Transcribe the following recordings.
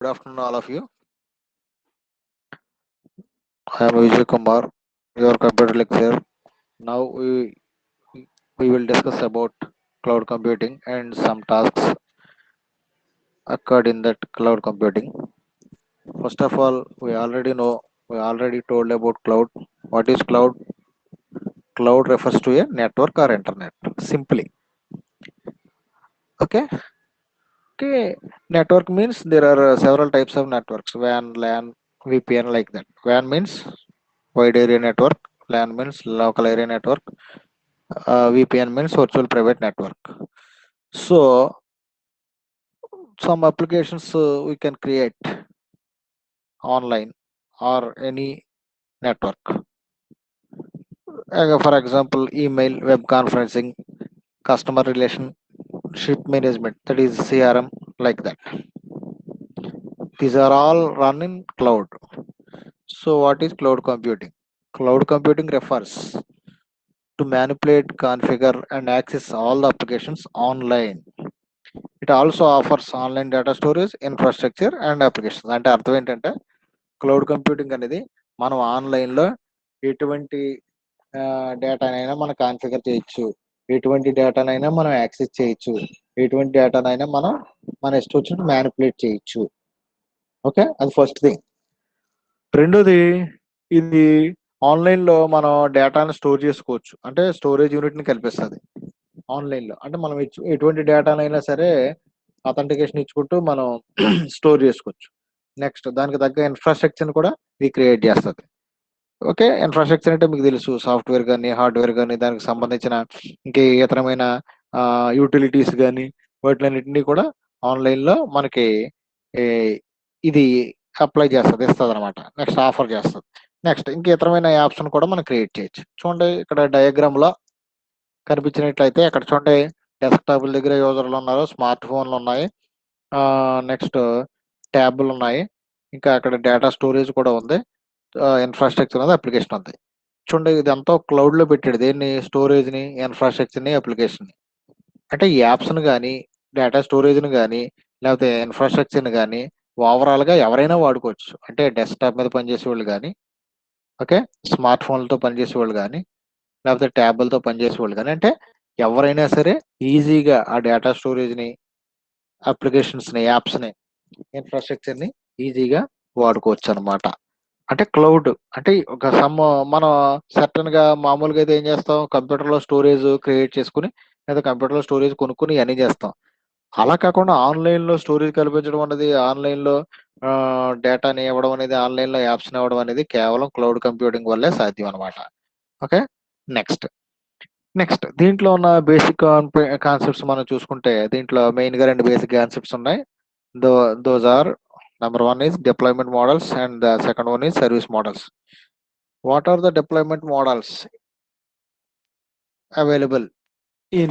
Good afternoon, all of you. I am Vijay Kumar, your computer lecturer. Now we will discuss about cloud computing and some tasks occurred in that cloud computing. First of all, we already told about cloud. What is cloud? Cloud refers to a network or internet. Simply, okay. Okay, network means there are several types of networks: WAN, LAN, VPN, like that. WAN means wide area network. LAN means local area network. VPN means virtual private network. So some applications we can create online or any network. For example, email, web conferencing, customer relationship management, that is CRM, like that. These are all run in cloud. So what is cloud computing? Cloud computing refers to manipulate, configure, and access all the applications online. It also offers online data storage, infrastructure, and applications. అంటే అర్థం ఏంటంటే cloud computing అనేది మనం ఆన్లైన్లో ఎటువంటి డేటానైనా మనం configure చేయొచ్చు, ఎటువంటి డేటానైనా మనం యాక్సెస్ చేయొచ్చు, ఎటువంటి డేటానైనా మనం మన ఇష్టం వచ్చినట్టు మ్యానిపులేట్ చేయొచ్చు. ఓకే, అది ఫస్ట్ థింగ్. రెండోది, ఇది ఆన్లైన్లో మనం డేటాను స్టోర్ చేసుకోవచ్చు. అంటే స్టోరేజ్ యూనిట్ని కల్పిస్తుంది ఆన్లైన్లో. అంటే మనం ఎటువంటి డేటానైనా సరే అథెంటికేషన్ ఇచ్చుకుంటూ మనం స్టోర్ చేసుకోవచ్చు. నెక్స్ట్, దానికి తగ్గ ఇన్ఫ్రాస్ట్రక్చర్ని కూడా ఇది క్రియేట్ చేస్తుంది. ఓకే, ఇన్ఫ్రాస్ట్రక్చర్ అంటే మీకు తెలుసు, సాఫ్ట్వేర్ కానీ హార్డ్వేర్ కానీ దానికి సంబంధించిన ఇంకే ఇతరమైన యూటిలిటీస్ కానీ వాటిలన్నింటినీ కూడా ఆన్లైన్లో మనకి ఇది అప్లై చేస్తుంది, ఇస్తుంది అనమాట. నెక్స్ట్ ఆఫర్ చేస్తుంది. నెక్స్ట్ ఇంక ఇతరమైన యాప్స్ను కూడా మనం క్రియేట్ చేయొచ్చు. చూడండి, ఇక్కడ డయాగ్రామ్లో కనిపించినట్లయితే అక్కడ చూడండి, డెస్క్టాప్ల దగ్గర యూజర్లు ఉన్నారు, స్మార్ట్ ఫోన్లు ఉన్నాయి, నెక్స్ట్ ట్యాబ్లు ఉన్నాయి, ఇంకా అక్కడ డేటా స్టోరేజ్ కూడా ఉంది, ఇన్ఫ్రాస్ట్రక్చర్ అనేది అప్లికేషన్ ఉంది. చూడండి, ఇదంతా క్లౌడ్లో పెట్టాడు. దేన్ని? స్టోరేజ్ని, ఇన్ఫ్రాస్ట్రక్చర్ని, అప్లికేషన్ని. అంటే ఈ యాప్స్ని కానీ, డేటా స్టోరేజ్ని కానీ, లేకపోతే ఇన్ఫ్రాస్ట్రక్చర్ని కానీ ఓవరాల్గా ఎవరైనా వాడుకోవచ్చు. అంటే డెస్క్టాప్ మీద పనిచేసే వాళ్ళు కానీ, ఓకే, స్మార్ట్ ఫోన్లతో పనిచేసే వాళ్ళు కానీ, లేకపోతే ట్యాబ్లతో పనిచేసే వాళ్ళు కానీ, అంటే ఎవరైనా సరే ఈజీగా ఆ డేటా స్టోరేజ్ని, అప్లికేషన్స్ని, యాప్స్ని, ఇన్ఫ్రాస్ట్రక్చర్ని ఈజీగా వాడుకోవచ్చు అనమాట. అంటే క్లౌడ్ అంటే ఒక మనం సర్టన్గా మామూలుగా అయితే ఏం చేస్తాం, కంప్యూటర్లో స్టోరేజ్ క్రియేట్ చేసుకుని లేదా కంప్యూటర్లో స్టోరేజ్ కొనుక్కుని ఇవన్నీ చేస్తాం. అలా కాకుండా ఆన్లైన్లో స్టోరేజ్ కల్పించడం అనేది, ఆన్లైన్లో డేటాని ఇవ్వడం అనేది, ఆన్లైన్లో యాప్స్ని ఇవ్వడం అనేది కేవలం క్లౌడ్ కంప్యూటింగ్ వల్లే సాధ్యం అనమాట. ఓకే, నెక్స్ట్ దీంట్లో ఉన్న బేసిక్ కాన్సెప్ట్స్ మనం చూసుకుంటే, దీంట్లో మెయిన్గా 2 బేసిక్ కాన్సెప్ట్స్ ఉన్నాయి. Those are, number 1 is deployment models and the second one is service models. What are the deployment models available in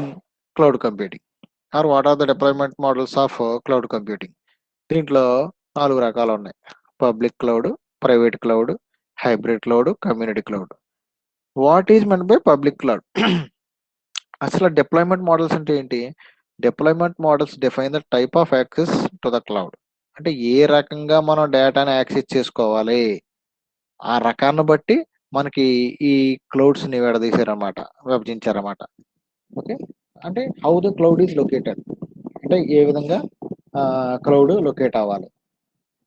cloud computing, or what are the deployment models of cloud computing? దీంట్లో 4 రకాలు ఉన్నాయి: public cloud, private cloud, hybrid cloud, community cloud. What is men by public cloud? అసలు deployment models అంటే ఏంటి? Deployment models define the type of access to the cloud. అంటే ఏ రకంగా మనం డేటాని యాక్సెస్ చేసుకోవాలి, ఆ రకాన్ని బట్టి మనకి ఈ క్లౌడ్స్ని విడదీశారన్నమాట, విభజించారన్నమాట. ఓకే, అంటే how the cloud is located, అంటే ఏ విధంగా క్లౌడ్ లొకేట్ అవ్వాలి.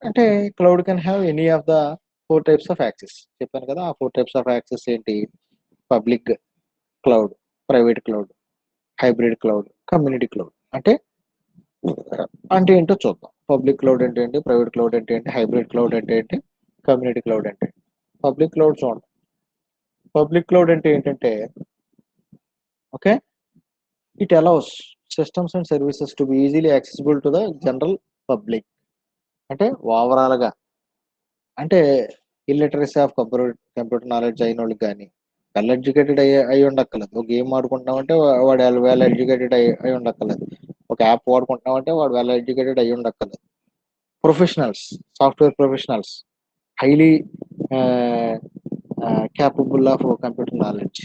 అంటే cloud can have any of the 4 types of access. చెప్పాను కదా, ఆ 4 టైప్స్ ఆఫ్ యాక్సెస్ ఏంటి? Public cloud, private cloud, hybrid cloud, community cloud. అంటే ఏంటో చూద్దాం. పబ్లిక్ క్లౌడ్ అంటే ఏంటి, ప్రైవేట్ క్లౌడ్ అంటే ఏంటి, హైబ్రిడ్ క్లౌడ్ అంటే ఏంటి, కమ్యూనిటీ క్లౌడ్ అంటే ఏంటి. పబ్లిక్ క్లౌడ్ చూడండి. పబ్లిక్ క్లౌడ్ అంటే ఏంటంటే, okay, it allows systems and services to be easily accessible to the general public. అంటే ఓవరాల్గా అంటే ఇల్లిటరసీ ఆఫ్ కంప్యూటర్ నాలెడ్జ్ అయిన వాళ్ళకి కానీ, వెల్ ఎడ్యుకేటెడ్ అయి ఉండక్కర్లేదు. ఒక గేమ్ ఆడుకుంటున్నామంటే వాడు వెల్ ఎడ్యుకేటెడ్ అయి ఉండక్కర్లేదు. ఒక యాప్ వాడుకుంటున్నామంటే వాడు వెల్ ఎడ్యుకేటెడ్ అయి ఉండక్కర్లేదు. Professionals, software professionals, highly capable of computer knowledge,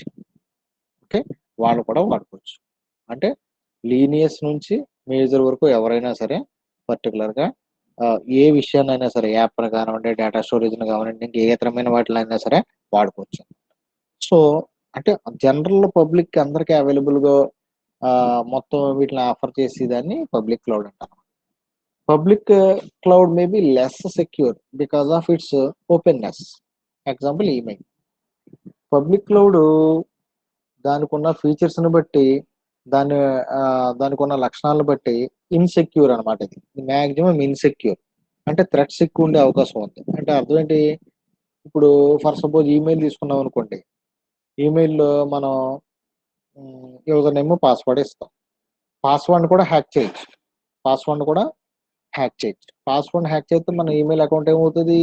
okay, వాళ్ళు కూడా వాడుకోవచ్చు. అంటే లీనియస్ నుంచి మేజర్ వరకు ఎవరైనా సరే పర్టికులర్గా ఏ విషయాన్నైనా సరే యాప్‌ని కానివ్వండి, డేటా స్టోరేజ్‌ని కానివ్వండి, ఇంక ఏ ఇతరమైన వాటిలైనా సరే వాడుకోవచ్చు. సో, అంటే జనరల్ పబ్లిక్‌కి అందరికి అవైలబుల్‌గా మొత్తం వీటిని ఆఫర్ చేసేదాన్ని పబ్లిక్ క్లౌడ్ అంటారు. Public cloud may be less secure because of its openness. Example email. Public cloud దానికున్న ఫీచర్స్‌ని బట్టి, దాని దానికున్న లక్షణాలను బట్టి ఇన్‌సెక్యూర్ అనమాట ఇది. Maximum insecure. అంటే థ్రెట్స్ ఎక్కువుండే అవకాశం ఉంది. అంటే అర్థం ఏంటి? ఇప్పుడు ఫర్ సపోజ్ ఈమెయిల్ తీసుకున్నామనుకోండి. ఈమెయిల్‌లో మనం యూజర్ నేమ్, పాస్వర్డ్ ఇస్తాం. పాస్వర్డ్‌ని కూడా హ్యాక్ చేయొచ్చు. పాస్వర్డ్‌ని కూడా హ్యాక్ చేయొచ్చు. పాస్వర్డ్‌ని హ్యాక్ చేస్తే మన ఈమెయిల్ అకౌంట్ ఏమవుతది?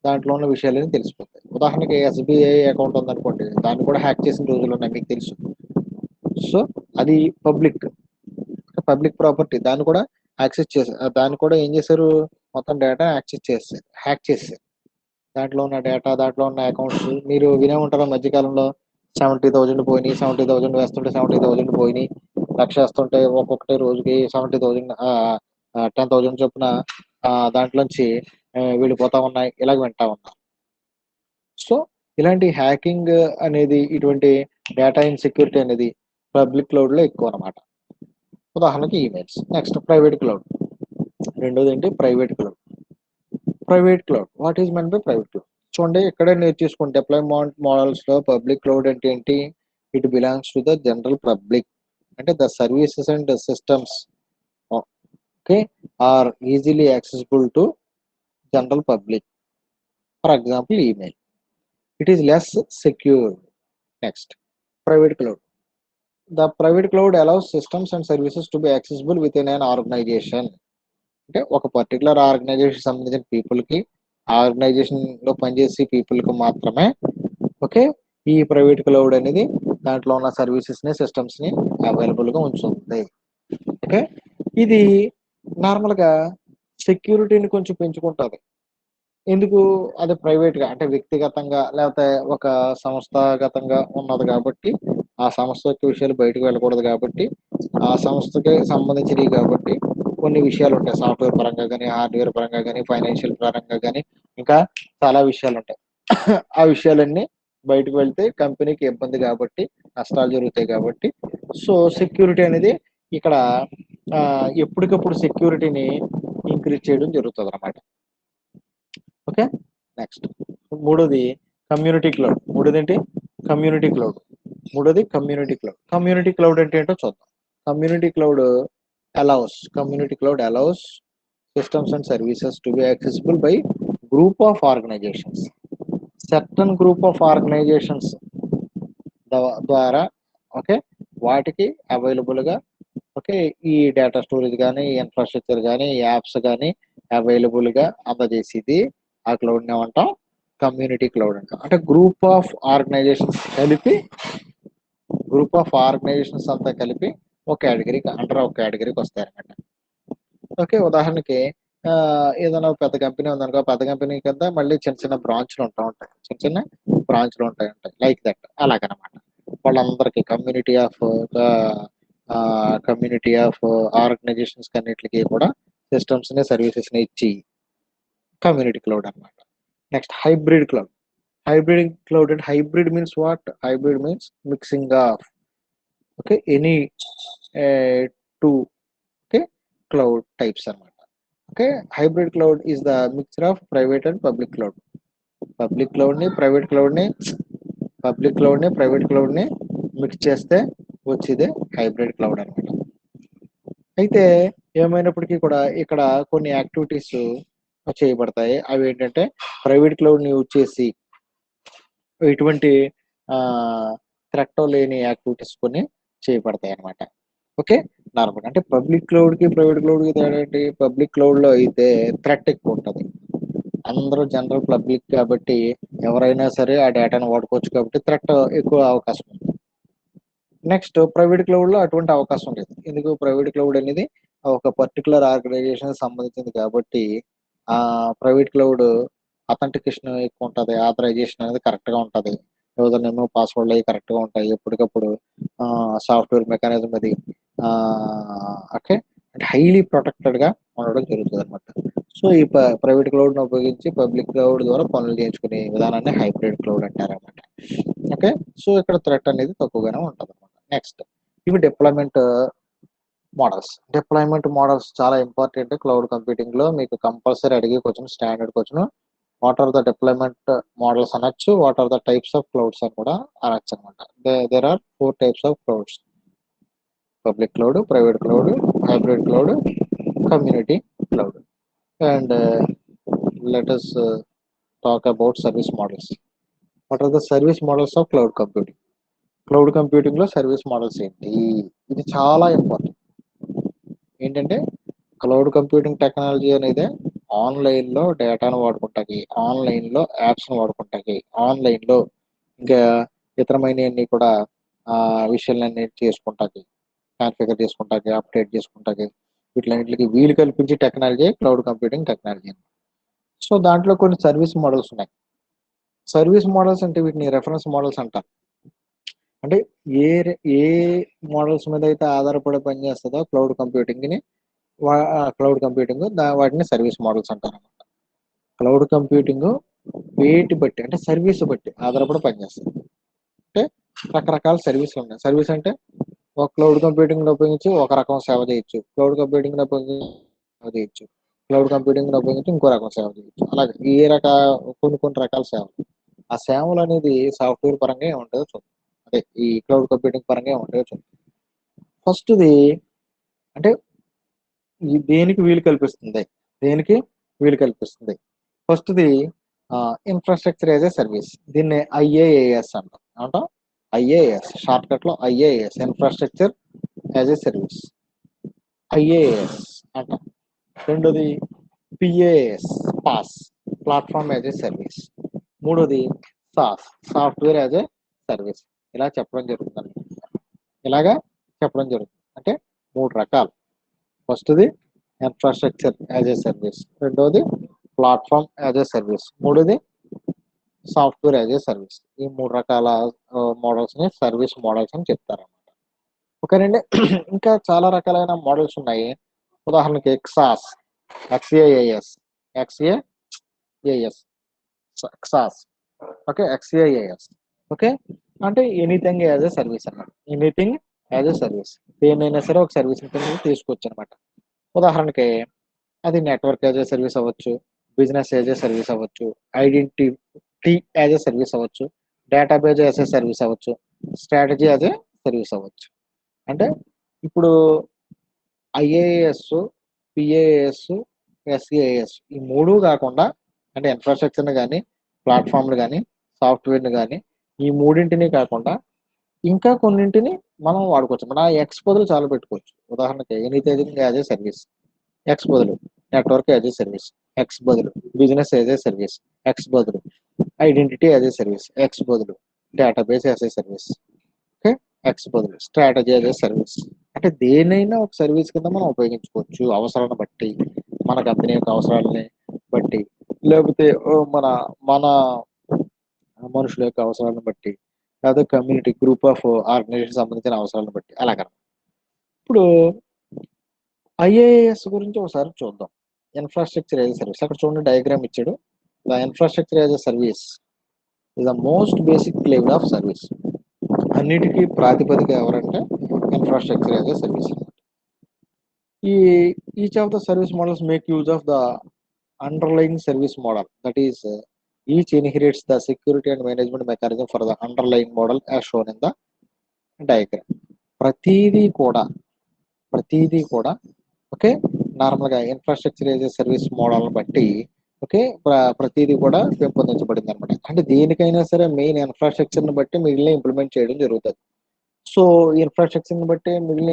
దాంట్లో ఉన్న విషయాలన్నీ తెలిసిపోతాయి. ఉదాహరణకి ఎస్‌బీఐ అకౌంట్ ఉందనుకోండి. దాన్ని కూడా హ్యాక్ చేసిన రోజులున్నాయి మీకు తెలుసు. సో, అది పబ్లిక్. Public property. దాన్ని కూడా దాన్ని కూడా ఏం చేశారు? మొత్తం డేటా యాక్సెస్ చేసేసారు. హ్యాక్ చేసేసారు. దాంట్లో ఉన్న డేటా, దాంట్లో ఉన్న అకౌంట్స్ మీరు వినే ఉంటారు మధ్య కాలంలో 70,000 పోయినియి. 70,000 వేస్తుంటే 70,000 పోయినియి. లక్ష వేస్తుంటే ఒక్కొక్కటి రోజుకి 70,000 10,000 చొప్పున దాంట్లోంచి వెళ్ళిపోతా ఉన్నాయి. ఇలాగ వింటా ఉన్నాం. సో, ఇలాంటి హ్యాకింగ్ అనేది ఇటువంటి డేటా ఇన్‌సెక్యూరిటీ అనేది పబ్లిక్ క్లౌడ్‌లో ఎక్కువనమాట. ఉదాహరణకి ఈమెయిల్స్. Next private cloud. రెండోదేంటి private cloud. Private cloud. What is meant by private cloud? చూడండి ఇక్కడే నేర్చేసుకోండి. డిప్లాయ్‌మెంట్ మోడల్స్‌లో పబ్లిక్ క్లౌడ్ అంటే ఏంటి? It belongs to the general public. అంటే the services and systems okay are easily accessible to general public. For example email. It is less secure. Next private cloud. The private cloud allows systems and services to be accessible within an organization. అంటే ఒక particular organisation సంబంధించిన పీపుల్‌కి, ఆ ఆర్గనైజేషన్‌లో పనిచేసే పీపుల్‌కి మాత్రమే okay. ఈ ప్రైవేట్ క్లౌడ్ అనేది దాంట్లో ఉన్న సర్వీసెస్‌ని, సిస్టమ్స్‌ని అవైలబుల్‌గా ఉంచుతుంది. ఓకే. ఇది నార్మల్‌గా సెక్యూరిటీని కొంచెం పెంచుకుంటది. ఎందుకు? అది ప్రైవేట్‌గా అంటే వ్యక్తిగతంగా లేపోతే ఒక సంస్థాగతంగా ఉన్నది గాబట్టి, ఆ సంస్థ యొక్క విషయాలు బయటకు వెళ్ళకూడదు గాబట్టి, ఆ సంస్థకే సంబంధించినయి గాబట్టి, కొన్ని విషయాలుంటాయి. సాఫ్ట్‌వేర్ పరంగా గాని, హార్డ్‌వేర్ పరంగా గాని, ఫైనాన్షియల్ పరంగా గాని, ఇంకా చాలా విషయాలుంటాయి. ఆ విషయాలన్నీ బయటకు వెళ్తే కంపెనీకి ఇబ్బంది గాబట్టి, నష్టాలు జరుగుతాయి గాబట్టి, సో, సెక్యూరిటీ అనేది ఇక్కడ ఎప్పటికప్పుడు సెక్యూరిటీని ఇంక్రీజ్ చేయడం జరుగుతదనమాట. ఓకే. నెక్స్ట్ మూడోది కమ్యూనిటీ క్లౌడ్. మూడోదేంటి? Community cloud. మూడోది కమ్యూనిటీ క్లౌడ్. కమ్యూనిటీ క్లౌడ్ అంటే ఏంటో చూద్దాం. Community cloud community cloud allows systems and services to be accessible by group of organizations. Certain group of organizations ద్వారా ఓకే. వాటికి అవైలబుల్‌గా ఓకే. ఈ డేటా స్టోరేజ్ గాని, ఇన్‌ఫ్రాస్ట్రక్చర్ గాని, యాప్స్ గాని అవైలబుల్‌గా అందజేసేది ఆ క్లౌడ్‌ని ఏమంటాం? కమ్యూనిటీ క్లౌడ్ అంటాం. అంటే గ్రూప్ ఆఫ్ ఆర్గనైజేషన్స్ అంతా కలిపి ఒక కేటగిరీకి అండర్ ఒక కేటగిరీకి వస్తాయన్నమాట. ఓకే. ఉదాహరణకి ఏదైనా ఒక పెద్ద కంపెనీ ఉందనుకో, పెద్ద కంపెనీ కింద మళ్ళీ చిన్న చిన్న బ్రాంచ్‌లు ఉంటా ఉంటాయి. చిన్న చిన్న బ్రాంచ్‌లు ఉంటాయి. లైక్ దట్ అలాగనమాట. వాళ్ళందరికీ కమ్యూనిటీ ఆఫ్ ఆర్గనైజేషన్స్ కన్నిట్లికి కూడా సిస్టమ్స్‌ని, సర్వీసెస్‌ని ఇచ్చి కమ్యూనిటీ క్లౌడ్ అనమాట. Next hybrid cloud. Hybrid means what? Hybrid means mixing of okay. Any 2 okay. Cloud types అనమాట. Okay. Hybrid cloud is the mixture of private and public cloud. Public క్లౌడ్‌ని, private క్లౌడ్‌ని private క్లౌడ్‌ని mix చేస్తే వచ్చేదే hybrid cloud అనమాట. అయితే ఏమైనప్పటికీ కూడా ఇక్కడ కొన్ని యాక్టివిటీస్ చేయబడతాయి. అవేంటంటే ప్రైవేట్ క్లౌడ్‌ని యూజ్ చేసి ఎటువంటి థ్రెట్ లేని యాక్టివిటీస్ కొన్ని చేయబడతాయన్నమాట. ఓకే. నార్మల్‌గా అంటే పబ్లిక్ క్లౌడ్‌కి, ప్రైవేట్ క్లౌడ్‌కి తేడా ఏంటి? పబ్లిక్ క్లౌడ్‌లో అయితే థ్రెట్ ఎక్కువుంటది. అందరూ జనరల్ పబ్లిక్ కాబట్టి ఎవరైనా సరే ఆ డేటాను వాడుకోవచ్చు కాబట్టి థ్రెట్ ఎక్కువ అవకాశం ఉంది. నెక్స్ట్ ప్రైవేట్ క్లౌడ్‌లో అటువంటి అవకాశం లేదు. ఎందుకు? ప్రైవేట్ క్లౌడ్ అనేది ఒక పర్టిక్యులర్ ఆర్గనైజేషన్‌కి సంబంధించింది కాబట్టి ప్రైవేట్ క్లౌడ్ అథెంటికేషన్ ఎక్కువుంటది. ఆథరైజేషన్ అనేది కరెక్ట్‌గా ఉంటది. యూజర్ నేమ్, పాస్వర్డ్‌లు అయి కరెక్ట్‌గా ఉంటాయి. ఎప్పటికప్పుడు సాఫ్ట్‌వేర్ మెకానిజం అది ఓకే. అంటే హైలీ ప్రొటెక్టెడ్గా ఉండడం జరుగుతుంది అనమాట. సో ఈ ప్రైవేట్ క్లౌడ్ని ఉపయోగించి పబ్లిక్ క్లౌడ్ ద్వారా పనులు చేయించుకునే విధానాన్ని హైబ్రిడ్ క్లౌడ్ అంటారనమాట. ఓకే, సో ఇక్కడ థ్రెట్ అనేది తక్కువగానే ఉంటుంది అనమాట. నెక్స్ట్, ఇవి డిప్లాయ్మెంట్ మోడల్స్ చాలా ఇంపార్టెంట్ క్లౌడ్ కంప్యూటింగ్లో. మీకు కంపల్సరీ అడిగే question, standard question, what are the deployment models అనొచ్చు, what are the types of clouds అని కూడా అనొచ్చు అనమాట. There are 4 types of clouds: public cloud, private cloud, hybrid cloud, community cloud. And let us talk about service models. What are the service models of cloud computing? Cloud కంప్యూటింగ్లో service models ఏంటి? ఇది చాలా important. ఏంటంటే cloud computing technology అనేది ఆన్లైన్లో డేటాను వాడుకుంటాకి, ఆన్లైన్లో యాప్స్ను వాడుకుంటాకి, ఆన్లైన్లో ఇంకా ఇతరమైనవన్నీ కూడా విషయాలన్నీ చేసుకుంటాకి, కాన్ఫిగర్ చేసుకుంటాకి, అప్డేట్ చేసుకుంటాకి, వీటిలన్నింటికి వీలు కల్పించే technology cloud computing technology. So దాంట్లో కొన్ని సర్వీస్ మోడల్స్ ఉన్నాయి. సర్వీస్ మోడల్స్ అంటే వీటిని రెఫరెన్స్ మోడల్స్ అంటారు. అంటే ఏ మోడల్స్ మీద అయితే ఆధారపడి పనిచేస్తుందో క్లౌడ్ కంప్యూటింగ్ వాటిని సర్వీస్ మోడల్స్ అంటారు అనమాట. క్లౌడ్ కంప్యూటింగ్ వేటి బట్టి అంటే సర్వీస్ బట్టి ఆధారపడి పనిచేస్తుంది. అంటే రకరకాల సర్వీసులు ఉన్నాయి. సర్వీస్ అంటే ఒక క్లౌడ్ కంప్యూటింగ్ ఉపయోగించి ఒక రకం సేవ చేయొచ్చు, క్లౌడ్ కంప్యూటింగ్ ఉపయోగించి సేవ చేయొచ్చు, క్లౌడ్ కంప్యూటింగ్ ఉపయోగించి ఇంకో రకం సేవ చేయొచ్చు. అలాగే కొన్ని రకాల సేవలు. ఆ సేవలు అనేది సాఫ్ట్వేర్ పరంగా ఏముంటుందో చూద్దాం. అదే ఈ క్లౌడ్ కంప్యూటింగ్ పరంగా ఏముంటుందో చూద్దాం. ఫస్ట్ది అంటే దేనికి వీలు కల్పిస్తుంది. ఫస్ట్ది ఇన్ఫ్రాస్ట్రక్చర్ యాజ్ ఏ సర్వీస్. దీన్ని IaaS అంటాం. IaaS షార్ట్ కట్లో IaaS, infrastructure as a service, IaaS అంటాం. రెండోది PaaS, platform as a service. మూడోది సాఫ్ట్వేర్ యాజ్ ఏ సర్వీస్. ఇలాగా చెప్పడం జరుగుతుంది. అంటే 3 రకాలు. ఫస్ట్ది ఇన్ఫ్రాస్ట్రక్చర్ యాజ్ ఏ సర్వీస్, రెండోది ప్లాట్ఫామ్ యాజ్ ఏ సర్వీస్, మూడోది సాఫ్ట్వేర్ యాజ్ ఏ సర్వీస్. ఈ 3 రకాల మోడల్స్ని సర్వీస్ మోడల్స్ అని చెప్తారన్నమాట. ఓకేనండి. ఇంకా చాలా రకాలైన మోడల్స్ ఉన్నాయి. ఉదాహరణకి XaaS, XaaS. ఓకే, అంటే ఎనీథింగ్ యాజ్ ఏ సర్వీస్ అన్నమాట. ఎనీథింగ్ యాజ్ ఏ సర్వీస్, దేనైనా సరే ఒక సర్వీస్ తీసుకోవచ్చు అనమాట. ఉదాహరణకి అది నెట్వర్క్ యాజ్ ఏ సర్వీస్ అవ్వచ్చు, బిజినెస్ యాజ్ ఏ సర్వీస్ అవ్వచ్చు, ఐడెంటిటీ యాజ్ ఏ సర్వీస్ అవ్వచ్చు, డేటాబేస్ యాజ్ ఏ సర్వీస్ అవ్వచ్చు, స్ట్రాటజీ యాజ్ ఏ సర్వీస్ అవ్వచ్చు. అంటే ఇప్పుడు IaaS, PaaS, SaaS ఈ 3 కాకుండా, అంటే ఇన్ఫ్రాస్ట్రక్చర్ని కానీ, ప్లాట్ఫామ్లు కానీ, సాఫ్ట్వేర్ని కానీ, ఈ 3ంటిని కాకుండా ఇంకా కొన్నింటిని మనం వాడుకోవచ్చు. మన X బదులు చాలా పెట్టుకోవచ్చు. ఉదాహరణకి anything as a service, X బదులు network as a service, X బదులు business as a service, X బదులు identity as a service, X బదులు database as a service, okay, X బదులు స్ట్రాటజీ యాజ్ ఏ సర్వీస్. అంటే దేనైనా ఒక సర్వీస్ కింద మనం ఉపయోగించుకోవచ్చు అవసరాన్ని బట్టి, మన కంపెనీ యొక్క అవసరాలని బట్టి, లేకపోతే మన మన మనుషుల యొక్క అవసరాలను బట్టి, లేదా కమ్యూనిటీ గ్రూప్ ఆఫ్ ఆర్గనైజేషన్ సంబంధించిన అవసరాలను బట్టి అలాగ. ఇప్పుడు IaaS గురించి ఒకసారి చూద్దాం. Infrastructure as a service. అక్కడ చూడండి డయాగ్రామ్ ఇచ్చాడు. The infrastructure as a service is the most basic level of service. అన్నిటికీ ప్రాతిపదిక ఎవరంటే infrastructure as a service. Each of the service models make use of the underline service model, that is each inherits the security and management mechanism for the underline model as shown in the diagram. ప్రతిదీ కూడా okay, నార్మల్గా infrastructure as a service మోడల్ని బట్టి okay ప్రతిదీ కూడా పెంపొందించబడింది అనమాట. అంటే దేనికైనా సరే మెయిన్ ఇన్ఫ్రాస్ట్రక్చర్ని బట్టి మిగిలిన ఇంప్లిమెంట్ చేయడం జరుగుతుంది. సో ఇన్ఫ్రాస్ట్రక్చర్ని బట్టి మిగిలిన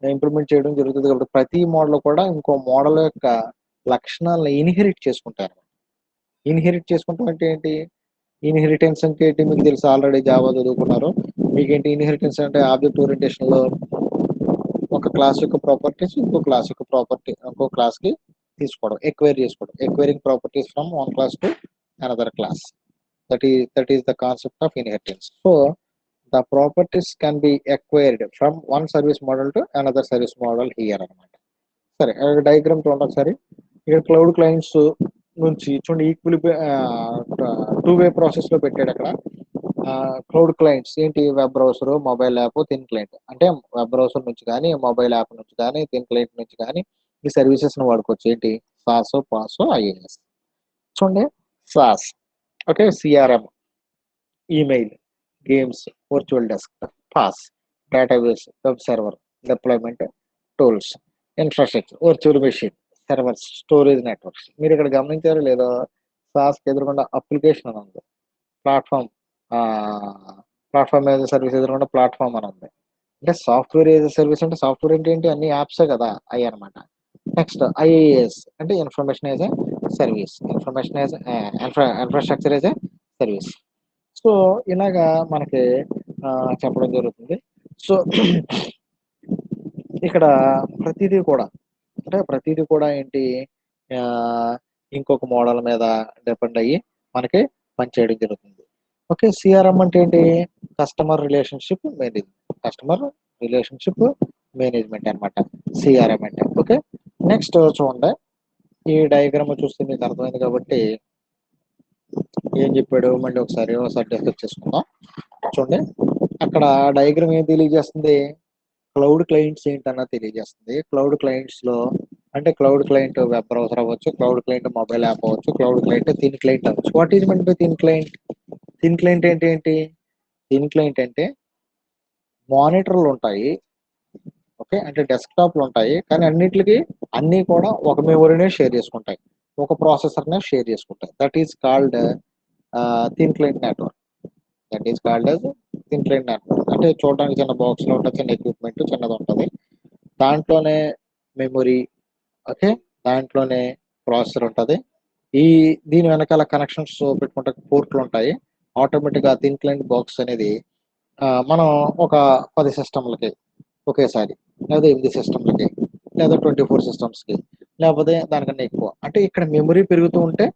ఇంప్లిమెంట్ చేయడం జరుగుతుంది. కాబట్టి ప్రతి మోడల్ కూడా ఇంకో మోడల్ యొక్క లక్షణాలను ఇన్హెరిట్ చేసుకుంటారు. ఇన్హెరిట్ చేసుకుంటాం అంటే ఏంటి? ఇన్హెరిటెన్స్ అంటే ఏంటి మీకు తెలుసు, ఆల్రెడీ జావా చదువుకున్నారు. మీకేంటి ఇన్హెరిటెన్స్ అంటే ఆబ్జెక్ట్ ఓరియంటేషన్లో ఒక క్లాస్ యొక్క ప్రాపర్టీస్ ఇంకో క్లాస్కి తీసుకోవడం, acquiring properties from one class to another class. That is the concept of inheritance. So the properties can be acquired from one service model to another service model here అనమాట. సరే, diagram చూడండి ఒకసారి. ఇక్కడ cloud clients నుంచి చూడండి, equal two way process లో పెట్టాడు అక్కడ. క్లౌడ్ క్లయింట్స్ ఏంటి? Web browser, mobile app, thin client. అంటే వెబ్ బ్రౌజర్ నుంచి కానీ, మొబైల్ యాప్ నుంచి కానీ, థిన్ క్లయింట్ నుంచి కానీ ఈ సర్వీసెస్ ని వాడుకోవచ్చు. ఏంటి? సాసో, పాసో, ఐఏఎస్. చూడండి, sauce okay, CRM, email, games, virtual desk, pass, database, web server, deployment tools, infrastructure, virtual machine, servers, storage, networks. మీరు ఇక్కడ గమనించారో లేదో, సాస్ ఎదురుకుండా అప్లికేషన్ అని ఉంది, ప్లాట్ఫామ్ ప్లాట్ఫామ్ ఏజ్ సర్వీస్ ఎదురుకుండా ప్లాట్ఫామ్ అని ఉంది. అంటే సాఫ్ట్వేర్ ఏజ్ సర్వీస్ అంటే సాఫ్ట్వేర్ అంటే ఏంటి? అన్ని యాప్సే కదా, అవి అనమాట. నెక్స్ట్ ఐఏఎస్ అంటే information age service, information age infrastructure age service. So ఇలాగా మనకి చెప్పడం జరుగుతుంది. సో ఇక్కడ ప్రతిదీ కూడా అంటే ప్రతిదీ కూడా ఏంటి? ఆ, ఇంకొక మోడల్ మీద డిపెండ్ అయ్యి మనకి పనిచేయడం జరుగుతుంది. ఓకే, సిఆర్ఎం అంటే ఏంటి? Customer relationship management, customer relationship management అనమాట సిఆర్ఎం అంటే. ఓకే, నెక్స్ట్ చూడండి, ఈ డయాగ్రామ్ చూస్తే మీకు అర్థమైంది కాబట్టి ఏం చెప్పాడు మళ్ళీ ఒకసారి డిస్కస్ చేసుకుందాం. చూడండి, అక్కడ డయాగ్రామ్ ఏం తెలియజేస్తుంది? క్లౌడ్ క్లయింట్స్ ఏంటన్నా తెలియజేస్తుంది. క్లౌడ్ క్లయింట్స్ లో అంటే క్లౌడ్ క్లయింట్ వెబ్ బ్రౌజర్ అవ్వచ్చు, క్లౌడ్ క్లయింట్ మొబైల్ యాప్ అవ్వచ్చు, క్లౌడ్ క్లయింట్ థిన్ క్లయింట్ అవ్వచ్చు. What is mean by thin client? Thin client ఏంటి? థిన్ క్లయింట్ అంటే మానిటర్లు ఉంటాయి, ఓకే, అంటే డెస్క్టాప్లు ఉంటాయి, కానీ అన్ని కూడా ఒక మెమొరీనే షేర్ చేసుకుంటాయి, ఒక ప్రాసెసర్నే షేర్ చేసుకుంటాయి. That is called thin client network. That is called as thin client network. అంటే చూడడానికి చిన్న బాక్స్ లో ఉంటుంది, చిన్న ఎక్విప్మెంట్ చిన్నది ఉంటుంది, దాంట్లోనే మెమొరీ, ఓకే, దాంట్లోనే ప్రాసెసర్ ఉంటుంది. దీని వెనకాల కనెక్షన్స్ పెట్టుకుంటే పోర్ట్లు ఉంటాయి. ఆటోమేటిక్గా థిన్ క్లయింట్ బాక్స్ అనేది మనం ఒక 10 సిస్టమ్లకి ఒకేసారి, లేదా 8 సిస్టమ్లకి, లేదా 24 సిస్టమ్స్కి, లేకపోతే దానికన్నా ఎక్కువ. అంటే ఇక్కడ మెమొరీ పెరుగుతూ ఉంటే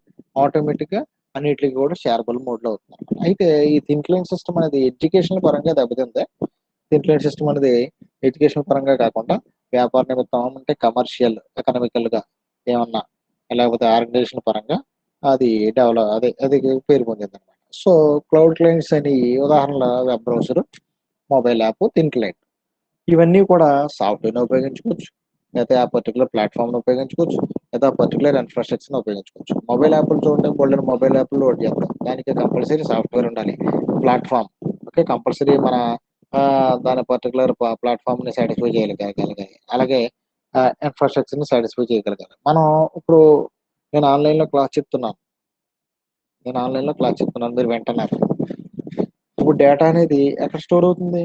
ఆటోమేటిక్గా అన్నిటికీ కూడా షేరబుల్ మోడ్లో అవుతుంది అనమాట. అయితే ఈ థిన్ క్లయింట్ సిస్టమ్ అనేది ఎడ్యుకేషన్ పరంగా దెబ్బతింది. థిన్ క్లయింట్ సిస్టమ్ అనేది ఎడ్యుకేషన్ పరంగా కాకుండా వ్యాపార నిమిత్తం అంటే కమర్షియల్, ఎకనామికల్గా ఏమన్నా, లేకపోతే ఆర్గనైజేషన్ పరంగా అది అది పేరు పొందింది అనమాట. సో క్లౌడ్ క్లయింట్స్ అని ఉదాహరణలు web browser, mobile app, thin client. ఇవన్నీ కూడా సాఫ్ట్వేర్ని ఉపయోగించుకోవచ్చు, లేదా ఆ పర్టికులర్ ప్లాట్ఫామ్ని ఉపయోగించుకోవచ్చు, లేదా పర్టికులర్ ఇన్ఫ్రాస్ట్రక్చర్ని ఉపయోగించుకోవచ్చు. మొబైల్ యాప్లు చూడండి, బోల్డెన్ మొబైల్ యాప్లు లోడ్ చేస్తాం, దానికి కంపల్సరీ సాఫ్ట్వేర్ ఉండాలి, ప్లాట్ఫామ్, ఓకే, కంపల్సరీ మన దాని పర్టికులర్ ప్లాట్ఫామ్ని సాటిస్ఫై చేయగలగాలి, అలాగే ఇన్ఫ్రాస్ట్రక్చర్ని సాటిస్ఫై చేయగలగాలి. మనం ఇప్పుడు నేను ఆన్లైన్లో క్లాస్ చెప్తున్నాను, మీరు వింటున్నారు. ఇప్పుడు డేటా అనేది ఎక్కడ స్టోర్ అవుతుంది?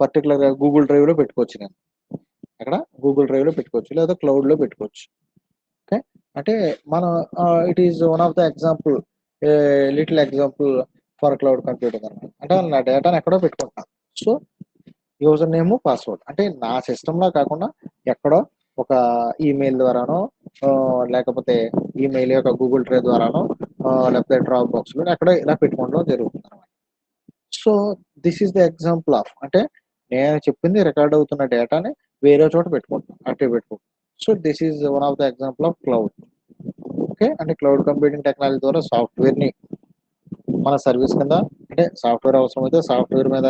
పర్టికులర్గా గూగుల్ డ్రైవ్లో పెట్టుకోవచ్చు, నేను అక్కడ గూగుల్ డ్రైవ్లో పెట్టుకోవచ్చు, లేదా క్లౌడ్లో పెట్టుకోవచ్చు. ఓకే, అంటే మనం it is one of the example, little example for cloud computing అనమాట. అంటే నా డేటాను ఎక్కడో పెట్టుకుంటాను. సో యూజర్ నేమ్, పాస్వర్డ్ అంటే నా సిస్టంలో కాకుండా ఎక్కడో ఒక ఈమెయిల్ ద్వారానో, లేకపోతే ఈమెయిల్ యొక్క గూగుల్ డ్రైవ్ ద్వారానో, లేకపోతే డ్రాప్ బాక్స్లో ఎక్కడో ఇలా పెట్టుకోవడం జరుగుతుంది అనమాట. So this is the example of, అంటే నేను చెప్పింది రికార్డ్ అవుతున్న డేటాని వేరే చోట పెట్టుకుంటాను. So this is one of the example of cloud. Okay, అంటే క్లౌడ్ కంప్యూటింగ్ టెక్నాలజీ ద్వారా సాఫ్ట్వేర్ని మన సర్వీస్ కింద, అంటే సాఫ్ట్వేర్ అవసరం అయితే సాఫ్ట్వేర్ మీద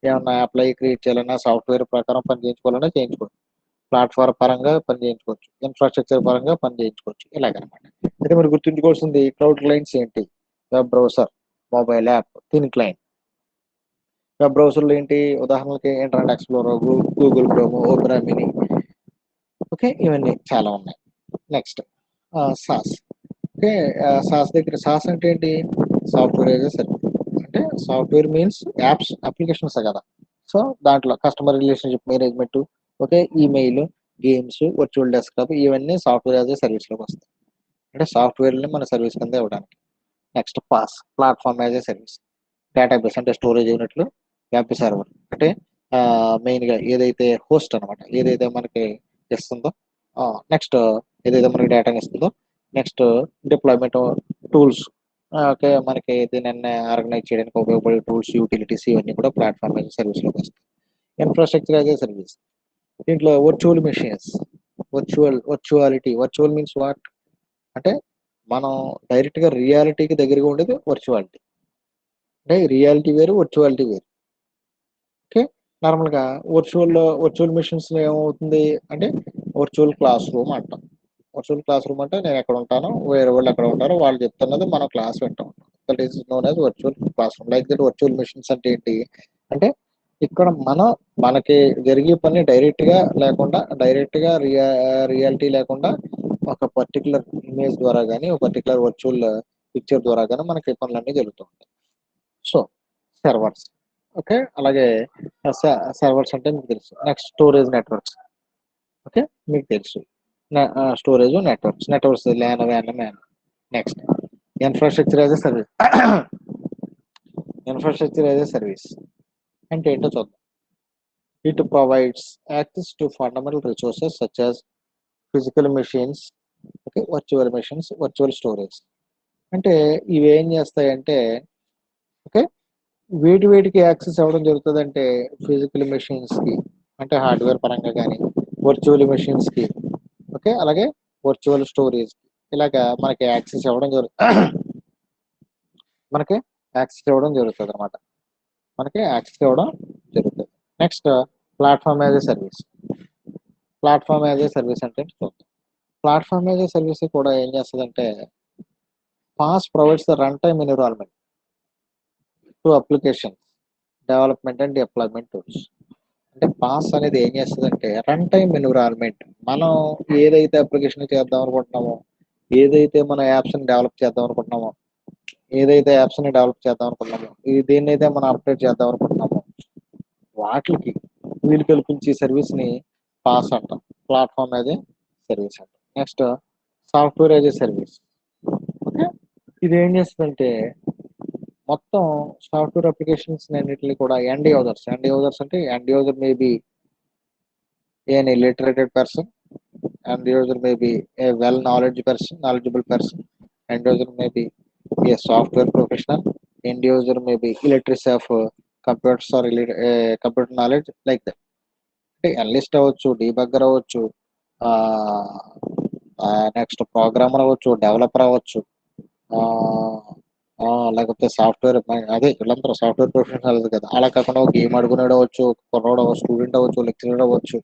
ఏమన్నా అప్లై క్రియేట్ చేయాలన్నా, సాఫ్ట్వేర్ ప్రకారం పని చేయించుకోవాలన్నా చేయించుకోవచ్చు, ప్లాట్ఫామ్ పరంగా పని చేయించుకోవచ్చు, ఇన్ఫ్రాస్ట్రక్చర్ పరంగా పని చేయించుకోవచ్చు, ఇలాగనమాట. అయితే మీరు గుర్తుంచుకోవాల్సింది క్లౌడ్ క్లయింట్స్ ఏంటి? Web browser, mobile app, thin client. Web బ్రౌజర్లు ఏంటి? ఉదాహరణకి Internet Explorer, Google Chrome, Opera Mini, okay, ఇవన్నీ చాలా ఉన్నాయి. Next SaaS. ఓకే, సాస్ అంటే ఏంటి? Software as a service. అంటే సాఫ్ట్వేర్ మీన్స్ యాప్స్, అప్లికేషన్స్ కదా. సో దాంట్లో customer relationship management, okay, email, games, virtual desktop, ఇవన్నీ సాఫ్ట్వేర్ యాజ్ ఎ సర్వీస్లోకి వస్తాయి. అంటే సాఫ్ట్వేర్ని మన సర్వీస్ కింద ఇవ్వడానికి. Next PaaS, platform as a service. Database అంటే స్టోరేజ్ యూనిట్లు, వెబ్ సర్వర్ అంటే మెయిన్గా ఏదైతే హోస్ట్ అనమాట, ఏదైతే మనకి ఇస్తుందో, నెక్స్ట్ ఏదైతే మనకి డేటాని ఇస్తుందో, నెక్స్ట్ డిప్లాయ్మెంట్ టూల్స్, ఓకే. మనకి దీనన్ని ఆర్గనైజ్ చేయడానికి ఉపయోగపడే టూల్స్, యూటిలిటీస్ ఇవన్నీ కూడా ప్లాట్‌ఫామ్ యాస్ ఎ సర్వీస్‌లోకి వస్తాయి. Infrastructure as a service. దీంట్లో virtual machines, virtual means what? అంటే మనం డైరెక్ట్‌గా రియాలిటీకి దగ్గరగా ఉండేది వర్చువాలిటీ. అంటే రియాలిటీ వేరు, వర్చువాలిటీ వేరు. ఓకే. నార్మల్‌గా వర్చువల్ మెషిన్స్‌లో ఏమవుతుంది అంటే వర్చువల్ క్లాస్ రూమ్ అంటాం. వర్చువల్ క్లాస్ రూమ్ అంటే నేను ఎక్కడ ఉంటానో, వేరే వాళ్ళు ఎక్కడ ఉంటారో వాళ్ళు చెప్తున్నది మనం క్లాస్ వింటాం. That is known as virtual classroom. Like that virtual machines అంటే ఏంటి? అంటే ఇక్కడ మనకి జరిగే పని డైరెక్ట్‌గా రియాలిటీ లేకుండా ఒక పర్టిక్యులర్ ఇమేజ్ ద్వారా గాని, ఒక పర్టిక్యులర్ వర్చువల్ పిక్చర్ ద్వారా గాని మనకి ఈ పనులన్నీ జరుగుతూ ఉంటాయి. So, servers. ఓకే. అలాగే స సర్వర్స్ అంటే మీకు తెలుసు. Next storage networks. ఓకే. మీకు తెలుసు. స్టోరేజ్ నెట్వర్క్స్ ల్యాన్, వ్యాన్, MAN. Next infrastructure as a service. Infrastructure as a service అంటే ఏంటో చూద్దాం. It provides access to fundamental resources such as physical machines, okay, virtual machines, virtual storage. అంటే ఇవేం చేస్తాయంటే, okay, వేటికి యాక్సెస్ అవ్వడం జరుగుతదంటే ఫిజికల్ మెషిన్స్‌కి అంటే హార్డ్‌వేర్ పరంగా గాని, వర్చువల్ మెషిన్స్‌కి, ఓకే, అలాగే వర్చువల్ స్టోరేజ్‌కి ఇలాగా మనకి యాక్సెస్ ఇవ్వడం జరుగుతదనమాట. మనకి యాక్సెస్ ఇవ్వడం జరుగుతది. Next platform as a service. Platform as a service అంటే ఏంటో చూద్దాం. ప్లాట్‌ఫార్మ్ యాస్ ఎ సర్వీస్ కూడా ఏం చేస్తదంటే PaaS provides the run time environment to applications development and deployment tools. అంటే పాస్ అనేది ఏం చేస్తదంటే రన్ టైమ్ ఎన్విరాన్మెంట్. మనం ఏదైతే అప్లికేషన్ చేద్దాం అనుకుంటున్నామో, ఏదైతే మన యాప్స్‌ని డెవలప్ చేద్దాం అనుకుంటున్నామో, దేన్నైతే మనం అప్‌డేట్ చేద్దాం అనుకుంటున్నామో, వాటిలికి వీలు కల్పించే సర్వీస్‌ని పాస్ అంటాం. ప్లాట్‌ఫార్మ్ యాస్ ఎ సర్వీస్ అంటాం. Next software as a service. Okay. ఇదేం చేస్తదంటే మొత్తం సాఫ్ట్‌వేర్ అప్లికేషన్స్ అన్నిటిని కూడా ఎండ్ యూజర్స్ అంటే end user may be an illiterate person, end user may be a knowledgeable person, end user may be a software professional, end user may be illiteracy of computers or computer knowledge like that. అంటే analyst అవ్వచ్చు, debugger అవ్వచ్చు, next programmer అవ్వచ్చు, developer అవ్వచ్చు, ఆహ్, లేకపోతే అదే వీళ్ళందరూ software professionals కదా! అలా కాకుండా ఒక గేమ్ ఆడుకునేవాడు అవ్వచ్చు, స్టూడెంట్ అవ్వచ్చు, లెక్చరర్ అవ్వచ్చు.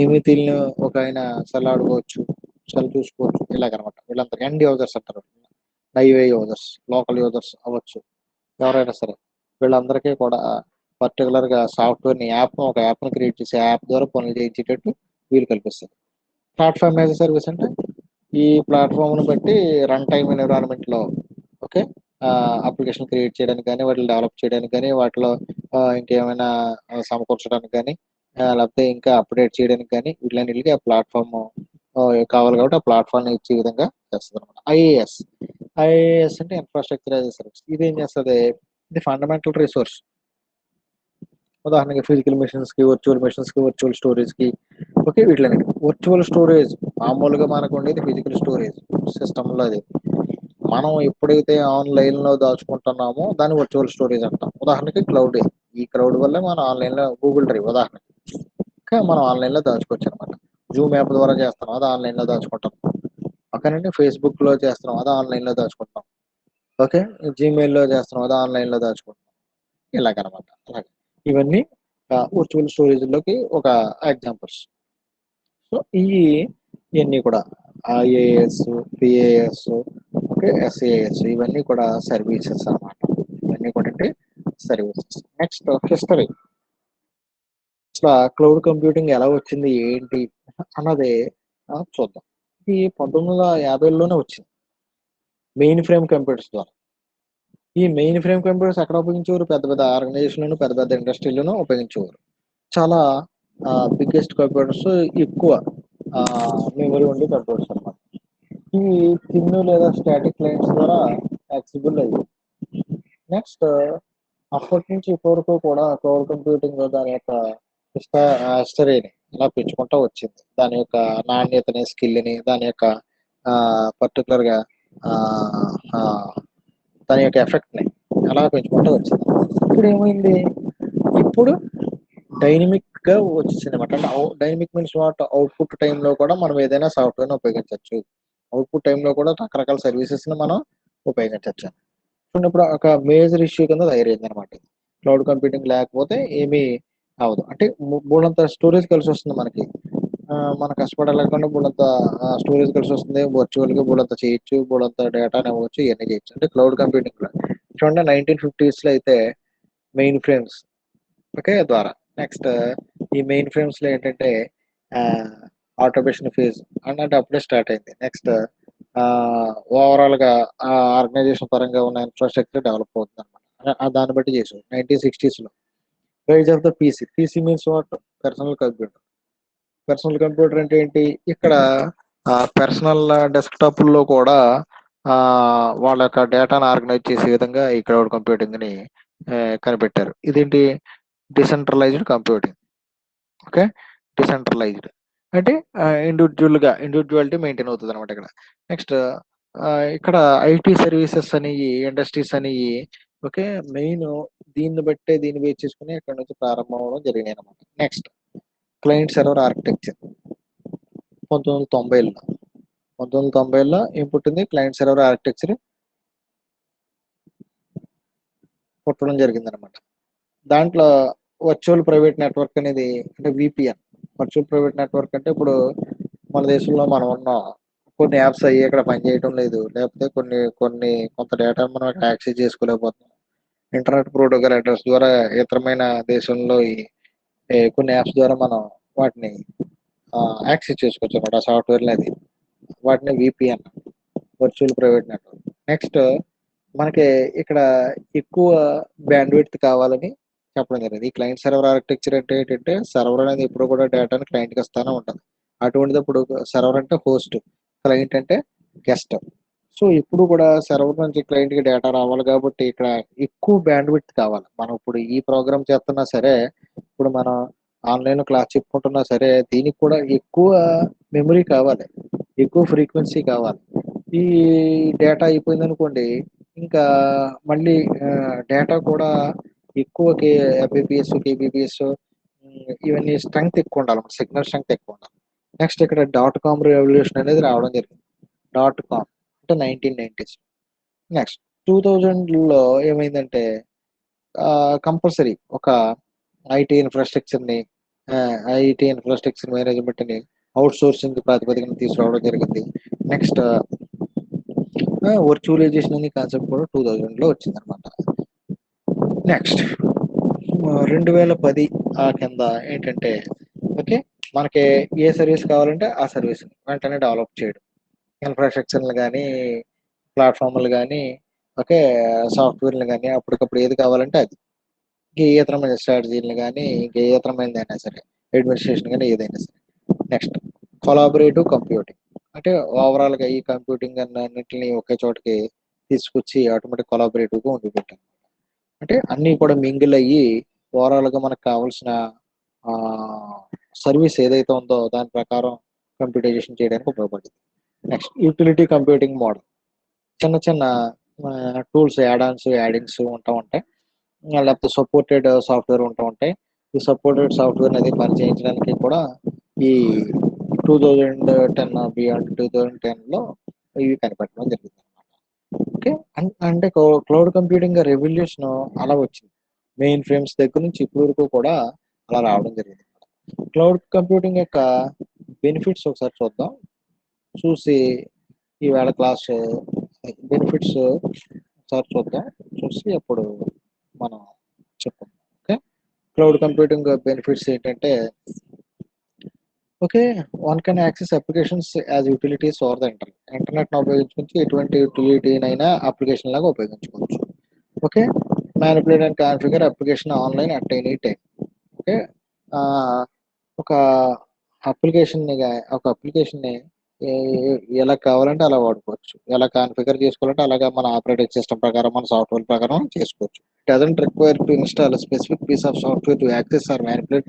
ఏమీ తెలియని ఒకాయన సెల్ ఆడుకోవచ్చు, సెల్ చూసుకోవచ్చు. ఇలాగనమాట. వీళ్ళందరూ ఎండ్ యూజర్స్ అంటారు. హైవే యూజర్స్, లోకల్ యూజర్స్ అవ్వచ్చు. ఎవరైనా సరే. వీళ్ళందరికీ కూడా పర్టిక్యులర్‌గా ఒక యాప్‌ని క్రియేట్ చేసి, ఆ యాప్ ద్వారా పనులు చేయించేటట్టు వీలు కల్పిస్తది. ప్లాట్‌ఫార్మ్ యాస్ ఎ సర్వీస్ అంటే, ఈ ప్లాట్‌ఫార్మ్‌ని బట్టి రన్ టైమ్ ఎన్విరాన్మెంట్‌లో, ఓకే, అప్లికేషన్ క్రియేట్ చేయడానికి గాని, వాటిని డెవలప్ చేయడానికి గాని, వాటిలో ఇంకేమైనా సమకూర్చడానికి గాని, లేకపోతే ఇంకా అప్‌డేట్ చేయడానికి గాని, వీటిలన్నిటికి ఆ ప్లాట్‌ఫార్మ్ కావాలి కాబట్టి, ఆ ప్లాట్‌ఫార్మ్‌ని ఇచ్చే విధంగా చేస్తదనమాట. ఐఏఎస్ అంటే ఇన్‌ఫ్రాస్ట్రక్చర్ యాస్ ఎ సర్వీస్. ఇదేం చేస్తది? ఇది ఫండమెంటల్ రిసోర్స్. ఉదాహరణకి ఫిజికల్ మెషిన్స్‌కి, వర్చువల్ స్టోరేజ్‌కి, ఓకే, వీటిలన్నిటికి. వర్చువల్ స్టోరేజ్ మామూలుగా మనకుండేది ఫిజికల్ స్టోరేజ్ సిస్టమ్‌లో అది. మనం ఎప్పుడైతే ఆన్‌లైన్‌లో దాచుకుంటున్నామో దాన్ని వర్చువల్ స్టోరేజ్ అంటాం. ఉదాహరణకి క్లౌడ్. ఈ క్లౌడ్ వల్లే మనం ఆన్‌లైన్‌లో గూగుల్ డ్రైవ్ ఉదాహరణకి. ఇంకా మనం ఆన్‌లైన్‌లో దాచుకోవచ్చనమాట. జూమ్ యాప్ ద్వారా చేస్తున్నాం. అది ఆన్‌లైన్‌లో దాచుకుంటాం. ఓకేనండి. ఫేస్‌బుక్‌లో చేస్తున్నాం. అది ఆన్‌లైన్‌లో దాచుకుంటాం. ఓకే. జీమెయిల్‌లో చేస్తున్నాం. అది ఆన్‌లైన్‌లో దాచుకుంటాం. ఇలాగనమాట. అలాగే. ఇవన్నీ వర్చువల్ స్టోరేజ్‌లోకి ఒక ఎగ్జాంపుల్స్. సో, ఇయన్నీ కూడా ఐఏఎస్, పీఏఎస్, ఓకే, ఎస్ఏఎస్ ఇవన్నీ కూడా సర్వీసెస్ అన్నమాట. ఇవన్నీ కూడా అంటే సర్వీసెస్. Next history. అసల క్లౌడ్ కంప్యూటింగ్ ఎలా వచ్చింది? ఏంటి? అన్నది చూద్దాం. ఇది 1950లోనే వచ్చింది. మెయిన్ ఫ్రేమ్ కంప్యూటర్స్ ద్వారా. ఈ మెయిన్ ఫ్రేమ్ కంప్యూటర్స్ ఎక్కడ ఉపయోగించేవారు? పెద్ద పెద్ద ఆర్గనైజేషన్‌లోను, పెద్ద పెద్ద ఇండస్ట్రీ‌ల్లోనూ ఉపయోగించేవారు. చాలా బిగ్గెస్ట్ కంప్యూటర్స్, ఎక్కువ మెమరీ ఉండే కంప్యూటర్స్ అన్నమాట. ఇవి థిన్ లేదా స్టాటిక్ లైన్స్ ద్వారా యాక్సెసిబుల్ అయ్యాయి. నెక్స్ట్ అప్పటి నుంచి ఇప్పటి వరకు కూడా క్లౌడ్ కంప్యూటింగ్ దాని యొక్క హిస్టరీని ఇలా పెంచుకుంటూ వచ్చింది. దాని యొక్క నాణ్యతని, స్కిల్‌ని, దాని యొక్క పర్టిక్యులర్‌గా ఆహ్, ఆహ్, దాని యొక్క ఎఫెక్ట్ని అలా పెంచుకుంటూ వచ్చింది. ఇప్పుడు ఏమైంది, ఇప్పుడు డైనమిక్గా వచ్చేసింది అనమాట. అంటే డైనమిక్ మీన్స్ వాట్, అవుట్పుట్ టైంలో కూడా మనం ఏదైనా సాఫ్ట్వేర్ని ఉపయోగించవచ్చు. అవుట్పుట్ టైంలో కూడా రకరకాల సర్వీసెస్ని మనం ఉపయోగించవచ్చు. ఇప్పుడు ఒక మేజర్ ఇష్యూ కింద తయారైంది అనమాట. క్లౌడ్ కంప్యూటింగ్ లేకపోతే ఏమీ అవ్వదు. అంటే బోలెడంత స్టోరేజ్ కలిసి వస్తుంది మనకి. మనం కష్టపడలేకుండా బోలెడంత స్టోరేజ్ కలిసి వస్తుంది. వర్చువల్‌గా బోలెడంత చేయొచ్చు. బోలెడంత డేటాని ఇవ్వచ్చు. ఇయన్నీ చేయొచ్చు. అంటే క్లౌడ్ కంప్యూటింగ్‌లో. చూడండి 1950స్‌లో అయితే మెయిన్ ఫ్రేమ్స్ ద్వారా. నెక్స్ట్ ఈ మెయిన్ ఫ్రేమ్స్‌లో ఏంటంటే ఆహ్, ఆటోమేషన్ ఫేజ్ అంటే అప్పుడే స్టార్ట్ అయింది. నెక్స్ట్ ఓవరాల్‌గా ఆర్గనైజేషన్ పరంగా ఉన్న ఇన్‌ఫ్రాస్ట్రక్చర్ డెవలప్ అవుతుందన్నమాట. దాన్ని బట్టి చేసాం. 1960స్‌లో rise of the PC. PC means what, personal computer. Personal computer అంటే ఏంటి? ఇక్కడ పర్సనల్ డెస్క్‌టాప్‌ల్లో కూడా వాళ్ళ యొక్క డేటాను ఆర్గనైజ్ చేసే విధంగా ఈ క్లౌడ్ కంప్యూటింగ్‌ని కనిపెట్టారు. ఇదేంటి? Decentralized computing. ఓకే. డిసెంట్రలైజ్డ్ అంటే ఇండివిడ్యువాలిటీ మెయింటైన్ అవుతుందన్నమాట ఇక్కడ. నెక్స్ట్ ఇక్కడ ఐటీ సర్వీసెస్ అనేయి, ఇండస్ట్రీస్ అనేయి ఓకే. మెయిన్ దీన్ని బేస్ చేసుకొని ఇక్కడ నుంచి ప్రారంభం అవ్వడం జరిగినాయి అన్నమాట. నెక్స్ట్ క్లయింట్ సర్వర్ ఆర్కిటెక్చర్ 1990లో. 1990లో ఏం పుట్టింది? క్లయింట్ సర్వర్ ఆర్కిటెక్చర్ పుట్టడం జరిగిందనమాట. దాంట్లో వర్చువల్ ప్రైవేట్ నెట్వర్క్ అనేది అంటే విపిఎన్. వర్చువల్ ప్రైవేట్ నెట్వర్క్ అంటే ఇప్పుడు మన దేశంలో మనం ఉన్నాం. కొన్ని యాప్స్ అయ్యి ఇక్కడ పనిచేయటం లేదు. లేకపోతే కొంత డేటా మనం అక్కడ యాక్సెస్ చేసుకోలేకపోతున్నాం. ఇంటర్నెట్ ప్రోటోకాల్ అడ్రస్ ద్వారా ఇతరమైన దేశంలో కొన్ని యాప్స్ ద్వారా మనం వాటిని యాక్సెస్ చేసుకోవచ్చు అనమాట. ఆ సాఫ్ట్వేర్లు అది. వాటిని VPN, virtual private network. Next మనకి ఇక్కడ ఎక్కువ బ్యాండ్విడ్త్ కావాలని చెప్పడం జరిగింది. ఈ క్లయింట్ సర్వర్ ఆర్కిటెక్చర్ అంటే ఏంటంటే సర్వర్ అనేది ఎప్పుడు కూడా డేటాని క్లయింట్కి ఇస్తానే ఉంటుంది. అటువంటిది ఇప్పుడు సర్వర్ అంటే హోస్ట్, క్లయింట్ అంటే గెస్ట్. సో ఇప్పుడు కూడా సర్వర్ నుంచి క్లయింట్కి డేటా రావాలి కాబట్టి ఇక్కడ ఎక్కువ బ్యాండ్విడ్త్ కావాలి. మనం ఇప్పుడు ఈ ప్రోగ్రామ్ చేస్తున్నా సరే, ఇప్పుడు మనం ఆన్లైన్లో క్లాస్ చెప్పుకుంటున్నా సరే, దీనికి కూడా ఎక్కువ మెమరీ కావాలి, ఎక్కువ ఫ్రీక్వెన్సీ కావాలి. ఈ డేటా అయిపోయిందనుకోండి, ఇంకా మళ్ళీ డేటా కూడా ఎక్కువ ఎంబీపీఎస్, కేబీపీఎస్ ఇవన్నీ స్ట్రెంగ్త్ ఎక్కువ ఉండాలి. సిగ్నల్ స్ట్రెంగ్త్ ఎక్కువ ఉండాలి. నెక్స్ట్ ఇక్కడ డాట్ కామ్ రెవల్యూషన్ అనేది రావడం జరిగింది. డాట్ కామ్ అంటే 1990s. నెక్స్ట్ 2000లో ఏమైందంటే కంపల్సరీ ఒక ఐటీ ఇన్ఫ్రాస్ట్రక్చర్ని ఐటీ ఇన్ఫ్రాస్ట్రక్చర్ మేనేజ్మెంట్ని అవుట్ సోర్సింగ్ ప్రాతిపదికన తీసుకురావడం జరిగింది. నెక్స్ట్ వర్చువలైజేషన్ అనే కాన్సెప్ట్ కూడా 2000లో వచ్చిందనమాట. నెక్స్ట్ 2010 ఆ కింద ఏంటంటే ఓకే, మనకి ఏ సర్వీస్ కావాలంటే ఆ సర్వీస్ వెంటనే డెవలప్ చేయడం. ఇన్ఫ్రాస్ట్రక్చర్లు కానీ, ప్లాట్ఫామ్లు కానీ, ఓకే, సాఫ్ట్వేర్లు కానీ అప్పటికప్పుడు ఏది కావాలంటే అది. ఏ ఇతరమైన స్ట్రాటజీలు కానీ, ఏ ఇతరమైనదైనా సరే, అడ్మినిస్ట్రేషన్ కానీ ఏదైనా సరే. నెక్స్ట్ కొలాబరేటివ్ కంప్యూటింగ్ అంటే ఓవరాల్గా ఈ కంప్యూటింగ్ అన్నింటిని ఒకే చోటకి తీసుకొచ్చి ఆటోమేటిక్ కొలాబరేటివ్గా ఉండిపెట్టాం. అంటే అన్నీ కూడా మింగిల్ అయ్యి ఓవరాల్గా మనకు కావాల్సిన సర్వీస్ ఏదైతే ఉందో దాని ప్రకారం కంప్యూటైజేషన్ చేయడానికి ఉపయోగపడుతుంది. Next utility computing model. చిన్న చిన్న టూల్స్, యాడిన్స్ ఉంటూ ఉంటాయి. లేకపోతే సపోర్టెడ్ సాఫ్ట్వేర్ ఉంటూ ఉంటాయి. ఈ సపోర్టెడ్ సాఫ్ట్వేర్ అనేది పనిచేయించడానికి కూడా ఈ 2010 బియాండ్ 2010లో ఇవి కనిపెట్టడం జరిగింది అనమాట. ఓకే. అంటే క్లౌడ్ కంప్యూటింగ్ రెవల్యూషన్ అలా వచ్చింది. మెయిన్ ఫ్రేమ్స్ దగ్గర నుంచి ఇప్పటి వరకు కూడా అలా రావడం జరిగింది. క్లౌడ్ కంప్యూటింగ్ యొక్క బెనిఫిట్స్ ఒకసారి చూద్దాం. చూసి ఈవేళ క్లాస్ బెనిఫిట్స్ ఒకసారి చూద్దాం. చూసి అప్పుడు మనం చెప్పుకుందాం. ఓకే. క్లౌడ్ కంప్యూటింగ్ బెనిఫిట్స్ ఏంటంటే okay, one can access applications as utilities over the ఇంటర్నెట్ను ఉపయోగించుకొని ఎటువంటి యూటిలిటీనైనా అప్లికేషన్ లాగా ఉపయోగించుకోవచ్చు. Okay. Manipulate and configure application online at any time. Okay. ఒక అప్లికేషన్ని ఎలా కావాలంటే అలా వాడుకోవచ్చు. ఎలా కాన్ఫిగర్ చేసుకోవాలంటే అలాగా మన ఆపరేటింగ్ సిస్టమ్ ప్రకారం, మన సాఫ్ట్వేర్ ప్రకారం చేసుకోవచ్చు. It doesn't require to install specific piece of software to access or manipulate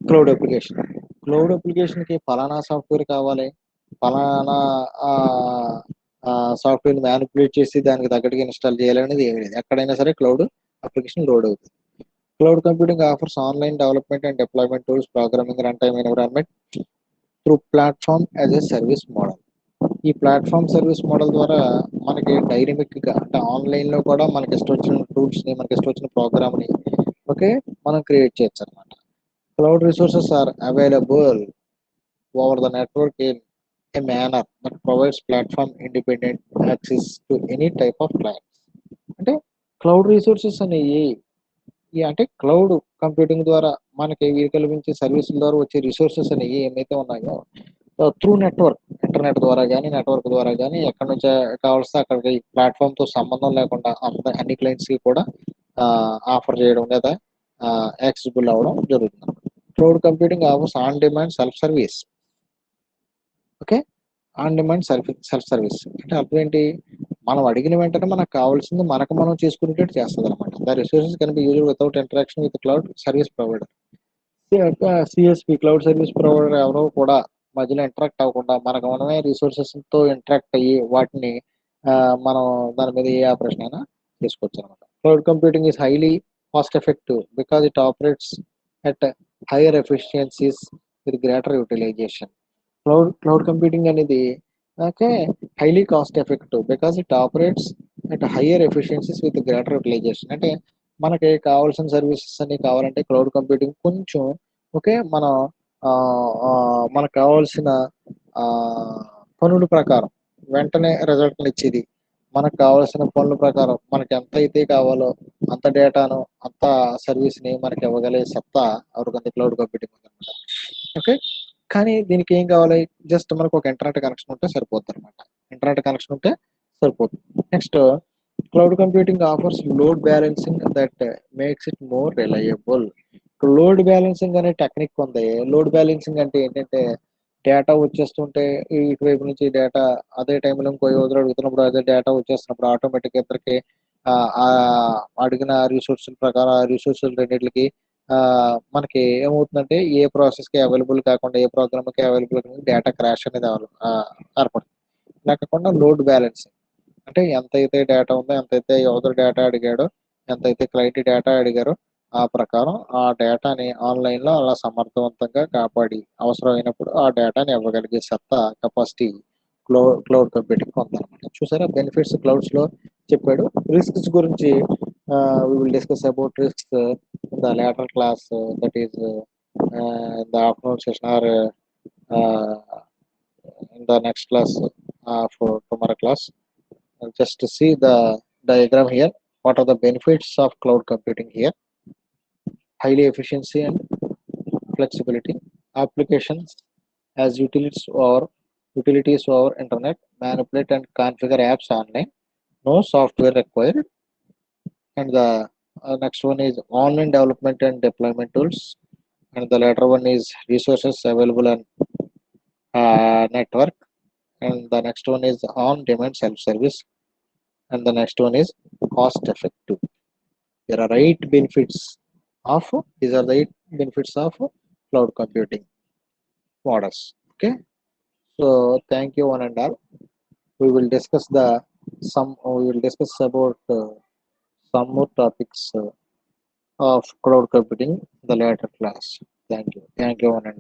cloud application. Cloud అప్లికేషన్‌కి పలానా సాఫ్ట్వేర్ కావాలి, పలానా సాఫ్ట్వేర్ మ్యానిపులేట్ చేసి దానికి తగ్గట్టుగా ఇన్స్టాల్ చేయాలనేది ఏమీ లేదు. ఎక్కడైనా సరే క్లౌడ్ అప్లికేషన్ లోడ్ అవుతుంది. Cloud computing offers online development and deployment tools, programming, run time environment through platform as a service model. ఈ ప్లాట్ఫామ్ సర్వీస్ మోడల్ ద్వారా మనకి డైనమిక్గా అంటే ఆన్లైన్లో కూడా మనకి ఇష్టం వచ్చిన టూల్స్ని, మనకి ఇష్టం వచ్చిన ప్రోగ్రామ్ని ఓకే మనం క్రియేట్ చేయొచ్చు అనమాట. Cloud resources are available over the network in a manner that provides platform independent access to any type of clients. అంటే క్లౌడ్ రిసోర్సెస్ అనేవి అంటే క్లౌడ్ కంప్యూటింగ్ ద్వారా మనకి వీలు కల్పించే సర్వీసుల ద్వారా వచ్చే రిసోర్సెస్ అనేవి ఏమైతే ఉన్నాయో త్రూ నెట్వర్క్ ఇంటర్నెట్ ద్వారా కానీ నెట్వర్క్ ద్వారా కానీ ఎక్కడి నుంచి కావాల్సిన అక్కడికి ప్లాట్ఫామ్తో సంబంధం లేకుండా అన్ని క్లయింట్స్కి కూడా ఆఫర్ చేయడం లేదా యాక్సెసిబుల్ అవ్వడం జరుగుతుంది. Cloud computing offers on demand self service. Okay, on demand self service అంటే అర్థం ఏంటి? మనం అడిగిన వెంటనే మనకు కావాల్సింది మనకు మనం చేసుకునేటట్టు చేస్తుంది అనమాట. The resources can be used without interaction with cloud service provider. CSP cloud service provider ఎవరో కూడా మధ్యలో ఇంటరాక్ట్ అవ్వకుండా మనకు మనమే రిసోర్సెస్తో ఇంటరాక్ట్ అయ్యి వాటిని మనం దాని మీద ఏ ఆపరేషన్ అయినా చేసుకోవచ్చు అనమాట. Cloud computing is highly cost effective because it operates at higher efficiencies with greater utilization. Cloud computing అనేది okay highly cost effective because it operates at higher efficiencies with greater utilization. అంటే మనకి కావాల్సిన services అన్ని కావాలంటే cloud computing కొంచెం okay మనం మనకు కావాల్సిన పనుల ప్రకారం వెంటనే రిజల్ట్ని ఇచ్చేది, మనకు కావాల్సిన పనుల ప్రకారం మనకి ఎంత అయితే కావాలో అంత డేటాను అంత సర్వీస్ని మనకి ఇవ్వగలిగే సత్తా ఎవరికంటే క్లౌడ్ కంప్యూటింగ్ ఉందన్నమాట. ఓకే, కానీ దీనికి ఏం కావాలి? జస్ట్ మనకు ఒక ఇంటర్నెట్ కనెక్షన్ ఉంటే సరిపోతుంది అనమాట. ఇంటర్నెట్ కనెక్షన్ ఉంటే సరిపోతుంది. Next, cloud computing offers load balancing that makes it more reliable. Load balancing అనే టెక్నిక్ ఉంది. లోడ్ బ్యాలెన్సింగ్ అంటే ఏంటంటే డేటా వచ్చేస్తుంటే ఇటువైపు నుంచి డేటా అదే టైంలో ఇంకో యూజర్ అడుగుతున్నప్పుడు అదే డేటా వచ్చేస్తున్నప్పుడు ఆటోమేటిక్గా ఇద్దరికి అడిగిన రిసోర్సుల ప్రకారం ఆ రిసోర్సులు రెండింటికి మనకి ఏమవుతుందంటే ఏ ప్రాసెస్కి అవైలబుల్ కాకుండా ఏ ప్రోగ్రామ్కి అవైలబుల్ కాకుండా డేటా క్రాష్ అనేది ఏర్పడుతుంది. ఇలా కాకుండా లోడ్ బ్యాలెన్సింగ్ అంటే ఎంతైతే డేటా ఉందో, ఎంతైతే యూజర్ డేటా అడిగాడో, ఎంతైతే క్లయింట్ డేటా అడిగారో ఆ ప్రకారం ఆ డేటాని ఆన్లైన్లో అలా సమర్థవంతంగా కాపాడి అవసరమైనప్పుడు ఆ డేటాని ఇవ్వగలిగే సత్తా కెపాసిటీ క్లౌడ్ కంప్యూటింగ్ ఉందన్నమాట. చూసారా బెనిఫిట్స్ క్లౌడ్స్లో చెప్పాడు. రిస్క్స్ గురించి we will discuss about risks in the later class, that is in the afternoon session or uh, in the next class for tomorrow class. Just to see the diagram here. What are the benefits of cloud computing here? Highly efficiency and flexibility. Applications as utilities over internet. Manipulate and configure apps online. No software required. And the next one is online development and deployment tools. And the latter one is resources available on network. And the next one is on-demand self-service. And the next one is cost-effective. There are 8 benefits of these are the 8 benefits of cloud computing models. Okay, so thank you one and all. We will discuss about some more topics of cloud computing in the later class. Thank you one and all.